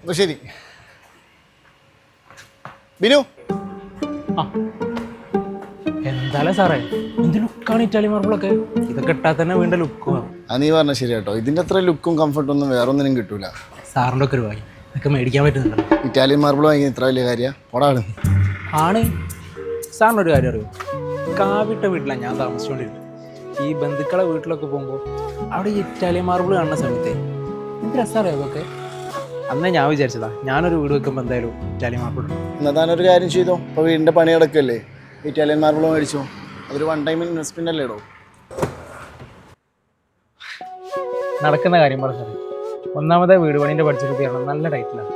അപ്പോൾ ശരി. ബിനു, എന്തായാലും സാറേ എന്ത് ലുക്കാണ് ഇറ്റാലി മാർബിളൊക്കെ. ഇതൊക്കെ ഇട്ടാൽ തന്നെ വീണ്ടും ലുക്ക്. അത് നീ പറഞ്ഞ ശരി കേട്ടോ. ഇതിൻ്റെ അത്ര ലുക്കും കംഫർട്ടും ഒന്നും വേറെ ഒന്നിനും കിട്ടൂല. സാറിൻ്റെ ഒക്കെ ഒരു വാങ്ങി ഇതൊക്കെ മേടിക്കാൻ പറ്റുന്നുണ്ടല്ലോ. ഇറ്റാലിയൻ മാർബിൾ വാങ്ങി ഇത്ര വലിയ കാര്യമാണ് ഓടാണ്. ആണ്. സാറിൻ്റെ ഒരു കാര്യം അറിയോ, കാവിട്ട വീട്ടിലാണ് ഞാൻ താമസിച്ചുകൊണ്ടിരുന്നത്. ഈ ബന്ധുക്കളെ വീട്ടിലൊക്കെ പോകുമ്പോൾ അവിടെ ഈ ഇറ്റാലിയൻ മാർബിൾ കാണുന്ന സമയത്തെ എന്ത് രസമറിയോ അതൊക്കെ. അന്നേ ഞാൻ വിചാരിച്ചതാ ഞാനൊരു വീട് വെക്കുമ്പോൾ എന്തായാലും ഇറ്റാലിയൻ മാർബിൾ ഇടും. എന്നാൽ താനൊരു കാര്യം ചെയ്തോ. ഇപ്പോൾ വീടിൻ്റെ പണി കിടക്കല്ലേ, ഇറ്റാലിയൻ മാർബിൾ മേടിച്ചോ. അതൊരു വൺ ടൈം ഇൻവെസ്റ്റ്മെൻ്റ് അല്ലേ ഇടോ. നടക്കുന്ന കാര്യം പറ സാറേ. ഒന്നാമത്തെ വീട് പണീൻ്റെ ബഡ്ജറ്റ് തീരണം, നല്ല ടൈറ്റിലാണ്.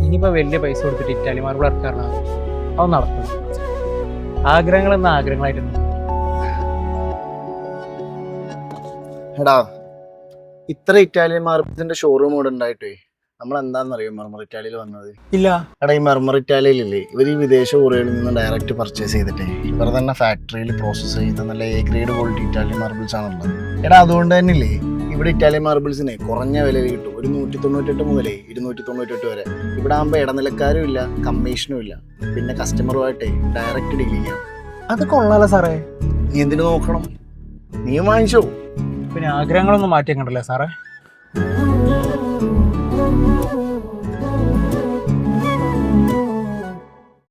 ഇനിയിപ്പോൾ വലിയ പൈസ കൊടുത്തിട്ട് ഇറ്റാലിയൻ മാർബിൾ ഇറക്കാറുണ്ട്, അത് നടക്കണം. ആഗ്രഹങ്ങളെന്ന ആഗ്രഹങ്ങളായിട്ടുണ്ട്. എടാ, ഇത്ര ഇറ്റാലിയൻ മാർബിൾസിൻ്റെ ഷോറൂം ഇവിടെ ഉണ്ടായിട്ടേ നമ്മൾ എന്താണെന്നറിയോ മർമർ ഇറ്റാലിയിൽ വന്നത്? ഇല്ല. എടാ, ഈ മർമർ ഇറ്റാലിയിലില്ലേ, ഇവർ ഈ വിദേശ കുറികളിൽ നിന്ന് ഡയറക്റ്റ് പർച്ചേസ് ചെയ്തിട്ടേ ഇവർ തന്നെ ഫാക്ടറിയിൽ പ്രോസസ്സ് ചെയ്ത നല്ല A grade quality Italian marbles ആണുള്ളത്. എടാ, അതുകൊണ്ട് തന്നെ ഇല്ലേ ഇവിടെ ഇറ്റാലിയൻ മാർബിൾസിന് കുറഞ്ഞ വിലയിൽ കിട്ടും. ഒരു 198 മുതലേ 298 വരെ. ഇവിടെ ആകുമ്പോൾ ഇടനിലക്കാരും ഇല്ല, കമ്മീഷനും ഇല്ല. പിന്നെ കസ്റ്റമറുമായിട്ടേ ഡയറക്റ്റ് ഡീൽ ചെയ്യാം. അത് കൊള്ളാലോ സാറേ. നീ എന്തിനു നോക്കണം, നീ വാങ്ങിച്ചോ. പിന്നെ ആഗ്രഹങ്ങളൊന്നും മാറ്റിയേക്കണ്ടല്ലേ സാറേ?